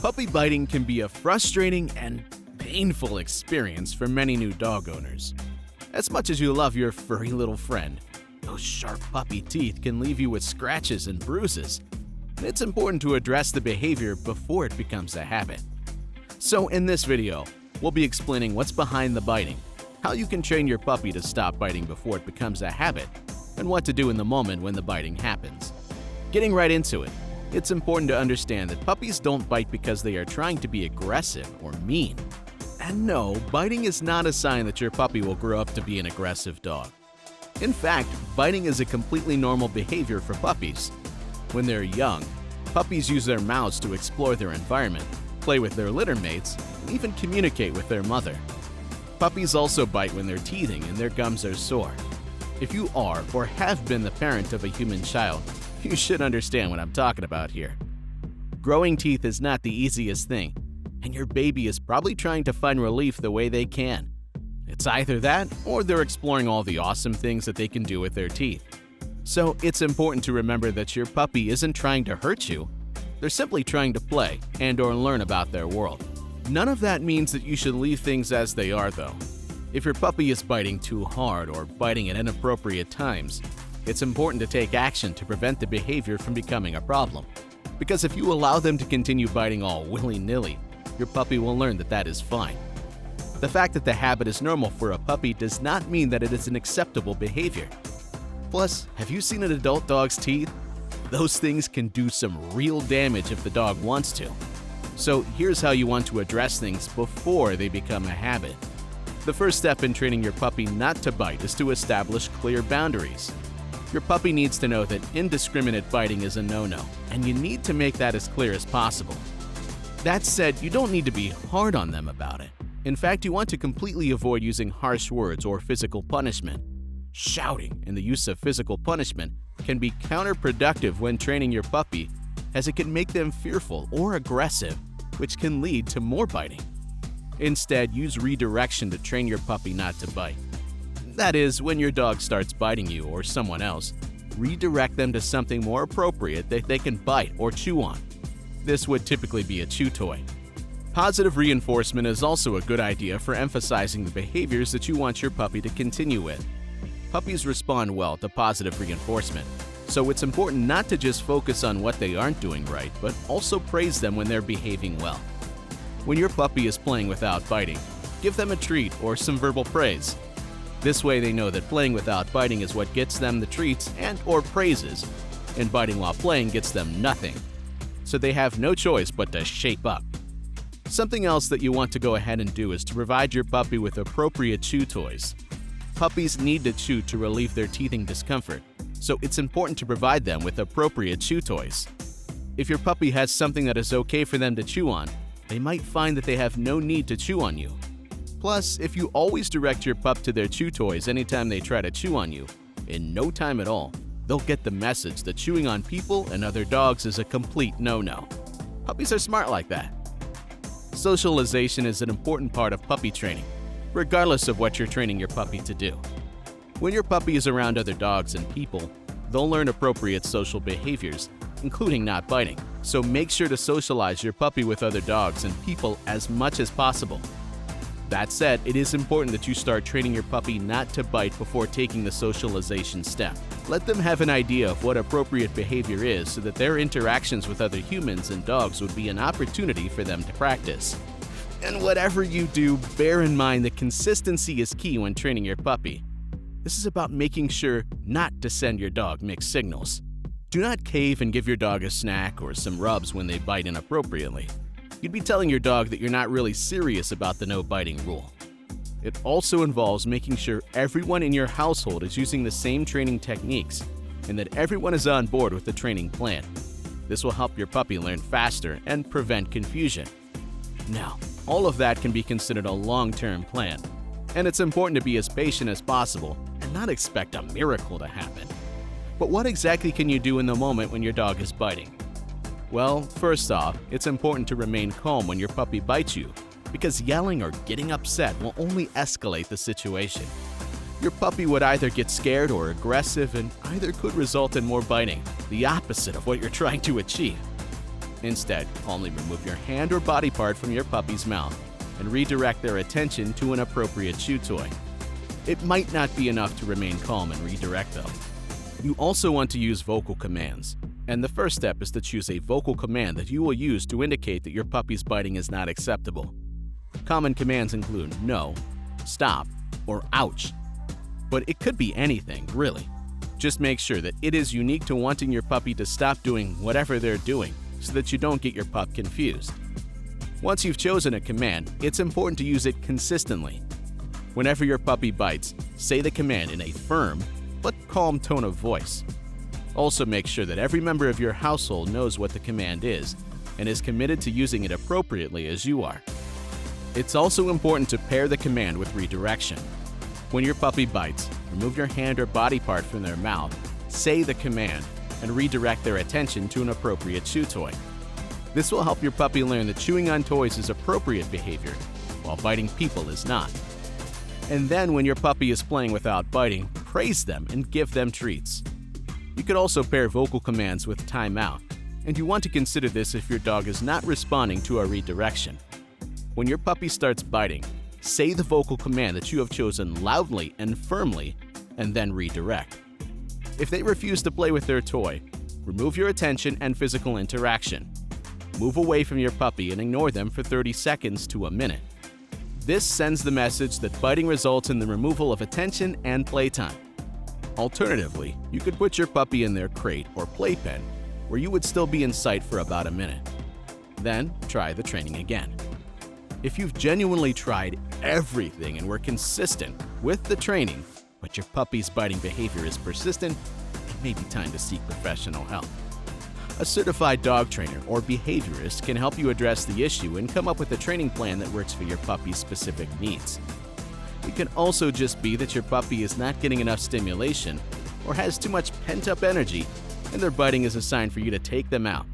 Puppy biting can be a frustrating and painful experience for many new dog owners. As much as you love your furry little friend, those sharp puppy teeth can leave you with scratches and bruises. It's important to address the behavior before it becomes a habit. So in this video, we'll be explaining what's behind the biting, how you can train your puppy to stop biting before it becomes a habit, and what to do in the moment when the biting happens. Getting right into it, it's important to understand that puppies don't bite because they are trying to be aggressive or mean. And no, biting is not a sign that your puppy will grow up to be an aggressive dog. In fact, biting is a completely normal behavior for puppies. When they're young, puppies use their mouths to explore their environment, play with their litter mates, and even communicate with their mother. Puppies also bite when they're teething and their gums are sore. If you are or have been the parent of a human child, you should understand what I'm talking about here. Growing teeth is not the easiest thing, and your baby is probably trying to find relief the way they can. It's either that or they're exploring all the awesome things that they can do with their teeth. So it's important to remember that your puppy isn't trying to hurt you. They're simply trying to play and/or learn about their world. None of that means that you should leave things as they are, though. If your puppy is biting too hard or biting at inappropriate times, it's important to take action to prevent the behavior from becoming a problem. Because if you allow them to continue biting all willy-nilly, your puppy will learn that that is fine. The fact that the habit is normal for a puppy does not mean that it is an acceptable behavior. Plus, have you seen an adult dog's teeth? Those things can do some real damage if the dog wants to. So here's how you want to address things before they become a habit. The first step in training your puppy not to bite is to establish clear boundaries. Your puppy needs to know that indiscriminate biting is a no-no, and you need to make that as clear as possible. That said, you don't need to be hard on them about it. In fact, you want to completely avoid using harsh words or physical punishment. Shouting and the use of physical punishment can be counterproductive when training your puppy, as it can make them fearful or aggressive, which can lead to more biting. Instead, use redirection to train your puppy not to bite. That is, when your dog starts biting you or someone else, redirect them to something more appropriate that they can bite or chew on. This would typically be a chew toy. Positive reinforcement is also a good idea for emphasizing the behaviors that you want your puppy to continue with. Puppies respond well to positive reinforcement, so it's important not to just focus on what they aren't doing right, but also praise them when they're behaving well. When your puppy is playing without biting, give them a treat or some verbal praise. This way they know that playing without biting is what gets them the treats and/or praises, and biting while playing gets them nothing. So they have no choice but to shape up. Something else that you want to go ahead and do is to provide your puppy with appropriate chew toys. Puppies need to chew to relieve their teething discomfort, so it's important to provide them with appropriate chew toys. If your puppy has something that is okay for them to chew on, they might find that they have no need to chew on you. Plus, if you always direct your pup to their chew toys anytime they try to chew on you, in no time at all, they'll get the message that chewing on people and other dogs is a complete no-no. Puppies are smart like that. Socialization is an important part of puppy training, regardless of what you're training your puppy to do. When your puppy is around other dogs and people, they'll learn appropriate social behaviors, including not biting. So make sure to socialize your puppy with other dogs and people as much as possible. That said, it is important that you start training your puppy not to bite before taking the socialization step. Let them have an idea of what appropriate behavior is so that their interactions with other humans and dogs would be an opportunity for them to practice. And whatever you do, bear in mind that consistency is key when training your puppy. This is about making sure not to send your dog mixed signals. Do not cave and give your dog a snack or some rubs when they bite inappropriately. You'd be telling your dog that you're not really serious about the no biting rule. It also involves making sure everyone in your household is using the same training techniques and that everyone is on board with the training plan. This will help your puppy learn faster and prevent confusion. Now, all of that can be considered a long-term plan, and it's important to be as patient as possible and not expect a miracle to happen. But what exactly can you do in the moment when your dog is biting? Well, first off, it's important to remain calm when your puppy bites you, because yelling or getting upset will only escalate the situation. Your puppy would either get scared or aggressive, and either could result in more biting, the opposite of what you're trying to achieve. Instead, calmly remove your hand or body part from your puppy's mouth and redirect their attention to an appropriate chew toy. It might not be enough to remain calm and redirect them. You also want to use vocal commands, and the first step is to choose a vocal command that you will use to indicate that your puppy's biting is not acceptable. Common commands include no, stop, or ouch. But it could be anything, really. Just make sure that it is unique to wanting your puppy to stop doing whatever they're doing so that you don't get your pup confused. Once you've chosen a command, it's important to use it consistently. Whenever your puppy bites, say the command in a firm but calm tone of voice. Also make sure that every member of your household knows what the command is and is committed to using it appropriately as you are. It's also important to pair the command with redirection. When your puppy bites, remove your hand or body part from their mouth, say the command, and redirect their attention to an appropriate chew toy. This will help your puppy learn that chewing on toys is appropriate behavior, while biting people is not. And then when your puppy is playing without biting, praise them and give them treats. You could also pair vocal commands with timeout, and you want to consider this if your dog is not responding to a redirection. When your puppy starts biting, say the vocal command that you have chosen loudly and firmly, and then redirect. If they refuse to play with their toy, remove your attention and physical interaction. Move away from your puppy and ignore them for 30 seconds to a minute. This sends the message that biting results in the removal of attention and playtime. Alternatively, you could put your puppy in their crate or playpen, where you would still be in sight for about a minute. Then, try the training again. If you've genuinely tried everything and were consistent with the training, but your puppy's biting behavior is persistent, it may be time to seek professional help. A certified dog trainer or behaviorist can help you address the issue and come up with a training plan that works for your puppy's specific needs. It can also just be that your puppy is not getting enough stimulation or has too much pent-up energy, and their biting is a sign for you to take them out.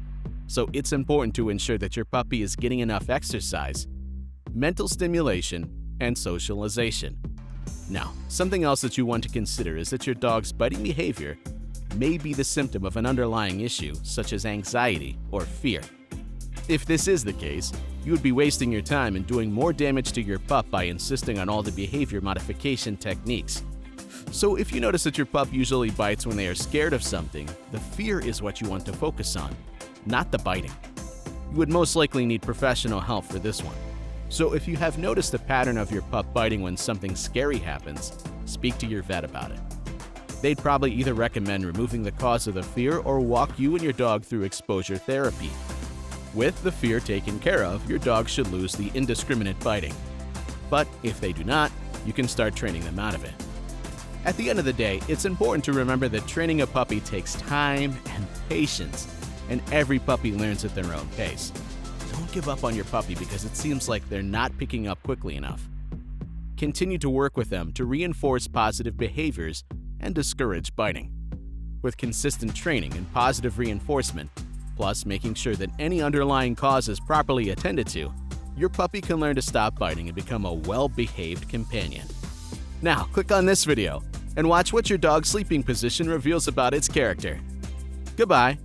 So it's important to ensure that your puppy is getting enough exercise, mental stimulation, and socialization. Now, something else that you want to consider is that your dog's biting behavior may be the symptom of an underlying issue such as anxiety or fear. If this is the case, you would be wasting your time and doing more damage to your pup by insisting on all the behavior modification techniques. So if you notice that your pup usually bites when they are scared of something, the fear is what you want to focus on, not the biting. You would most likely need professional help for this one. So if you have noticed a pattern of your pup biting when something scary happens, speak to your vet about it. They'd probably either recommend removing the cause of the fear or walk you and your dog through exposure therapy. With the fear taken care of, your dog should lose the indiscriminate biting. But if they do not, you can start training them out of it. At the end of the day, it's important to remember that training a puppy takes time and patience, and every puppy learns at their own pace. Don't give up on your puppy because it seems like they're not picking up quickly enough. Continue to work with them to reinforce positive behaviors and discourage biting. With consistent training and positive reinforcement, plus making sure that any underlying cause is properly attended to, your puppy can learn to stop biting and become a well-behaved companion. Now, click on this video and watch what your dog's sleeping position reveals about its character. Goodbye.